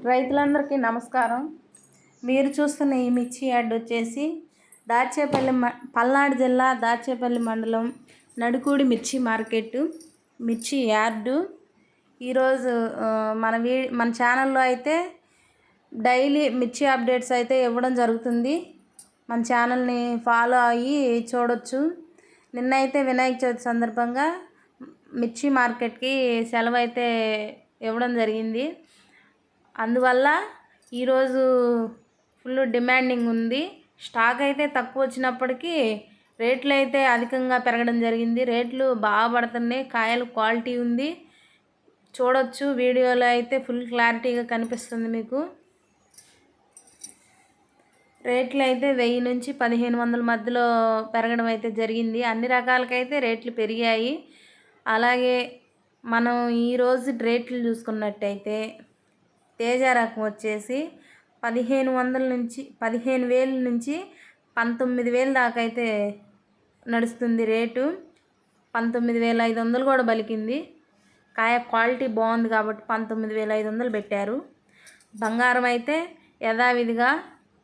రైతులందరికీ నమస్కారం. మీరు చూస్తున్న ఈ మిర్చి యార్డ్ వచ్చేసి పల్నాడు జిల్లా దాచేపల్లి మండలం నడుకూడి మిర్చి మార్కెట్ మిర్చి యార్డు. ఈరోజు మన ఛానల్లో అయితే డైలీ మిర్చి అప్డేట్స్ అయితే ఇవ్వడం జరుగుతుంది. మన ఛానల్ని ఫాలో అయ్యి చూడొచ్చు. నిన్నైతే వినాయక చవితి సందర్భంగా మిర్చి మార్కెట్కి సెలవు అయితే ఇవ్వడం జరిగింది. అందువల్ల ఈరోజు ఫుల్ డిమాండింగ్ ఉంది. స్టాక్ అయితే తక్కువ వచ్చినప్పటికీ రేట్లు అయితే అధికంగా పెరగడం జరిగింది. రేట్లు బాగా పడుతున్నాయి. కాయలు క్వాలిటీ ఉంది, చూడొచ్చు. వీడియోలో అయితే ఫుల్ క్లారిటీగా కనిపిస్తుంది మీకు. రేట్లు అయితే 1000 నుంచి 1500 మధ్యలో పెరగడం అయితే జరిగింది. అన్ని రకాలకైతే రేట్లు పెరిగాయి. అలాగే మనం ఈరోజు రేట్లు చూసుకున్నట్టయితే తేజ రకం వచ్చేసి 1500 నుంచి 15,000 నుంచి 19,000 దాకా అయితే నడుస్తుంది రేటు. 19,500 కూడా పలికింది. కాయ క్వాలిటీ బాగుంది కాబట్టి 19,500 పెట్టారు. బంగారం అయితే యథావిధిగా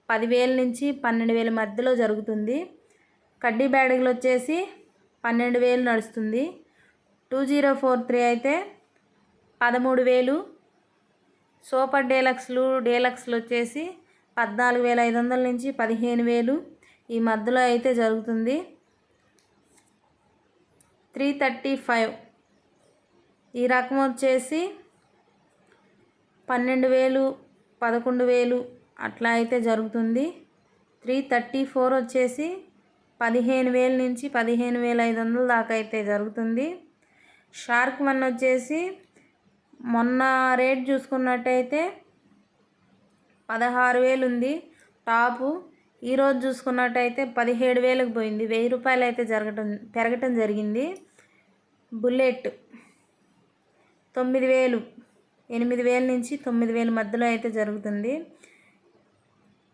10,000 నుంచి 12,000 మధ్యలో జరుగుతుంది. కడ్డీ బ్యాడుగులు వచ్చేసి 12,000 నడుస్తుంది. 2043 అయితే 13,000. సూపర్ డీలక్స్లు వచ్చేసి 14,500 నుంచి 15,000 ఈ మధ్యలో అయితే జరుగుతుంది. 335 ఈ రకం వచ్చేసి 12,000 11,000 అట్లా అయితే జరుగుతుంది. 334 వచ్చేసి 15,000 నుంచి 15,500 దాకా అయితే జరుగుతుంది. షార్క్ 1 వచ్చేసి మొన్న రేట్ చూసుకున్నట్టయితే 16,000 ఉంది టాపు. ఈరోజు చూసుకున్నట్టయితే 17,000కి పోయింది. 1000 రూపాయలు అయితే పెరగటం జరిగింది. బుల్లెట్ 9,000 8,000 నుంచి 9,000 మధ్యలో అయితే జరుగుతుంది.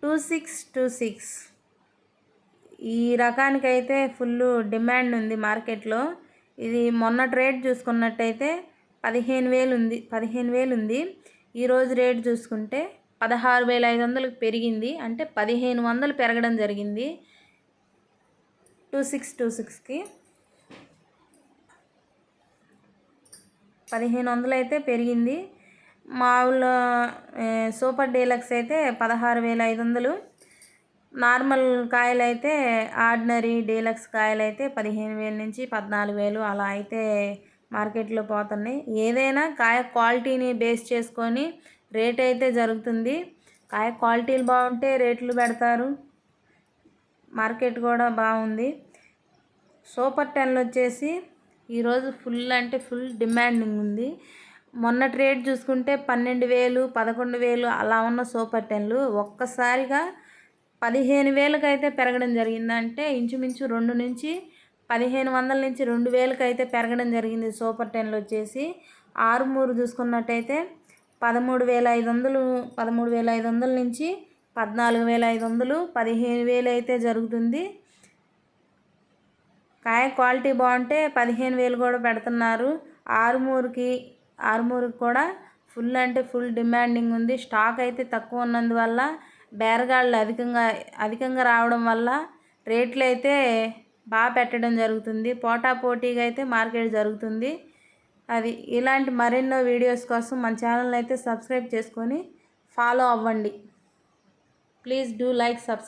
2626 ఈ రకానికైతే ఫుల్ డిమాండ్ ఉంది మార్కెట్లో. ఇది మొన్న రేట్ చూసుకున్నట్టయితే 15,000 ఉంది. ఈరోజు రేట్ చూసుకుంటే 16,500కి పెరిగింది. అంటే 1,500 పెరగడం జరిగింది 2626కి. 1,500 అయితే పెరిగింది. మామూలు సూపర్ డీలక్స్ అయితే 16,500. నార్మల్ కాయలు అయితే ఆర్డినరీ డీలక్స్ కాయలు అయితే 15,000 నుంచి 14,000 అలా అయితే మార్కెట్లో పోతున్నాయి. ఏదైనా కాయ క్వాలిటీని బేస్ చేసుకొని రేట్ అయితే జరుగుతుంది. కాయ క్వాలిటీలు బాగుంటే రేట్లు పెడతారు. మార్కెట్ కూడా బాగుంది. సూపర్ 10 వచ్చేసి ఈరోజు ఫుల్ అంటే ఫుల్ డిమాండింగ్ ఉంది. మొన్నటి రేట్ చూసుకుంటే 12,000 11,000 అలా ఉన్న సూపర్ 10లు ఒక్కసారిగా 15,000కి అయితే పెరగడం జరిగింది. అంటే ఇంచుమించు 2 నుంచి 1,500 నుంచి 2,000కి అయితే పెరగడం జరిగింది. సూపర్ 10లు వచ్చేసి ఆరుమూరు చూసుకున్నట్టయితే 13,500 నుంచి 14,500 15,000 అయితే జరుగుతుంది. కాయ క్వాలిటీ బాగుంటే 15,000 కూడా పెడుతున్నారు. ఆరుమూరుకి కూడా ఫుల్ అంటే ఫుల్ డిమాండింగ్ ఉంది. స్టాక్ అయితే తక్కువ ఉన్నందువల్ల బేరగాళ్ళు అధికంగా రావడం వల్ల రేట్లు అయితే బాగా పెట్టడం జరుగుతుంది. పోటాపోటీగా అయితే మార్కెట్ జరుగుతుంది. అది ఇలాంటి మరెన్నో వీడియోస్ కోసం మన ఛానల్ అయితే సబ్స్క్రైబ్ చేసుకొని ఫాలో అవ్వండి. Please do like subscribe.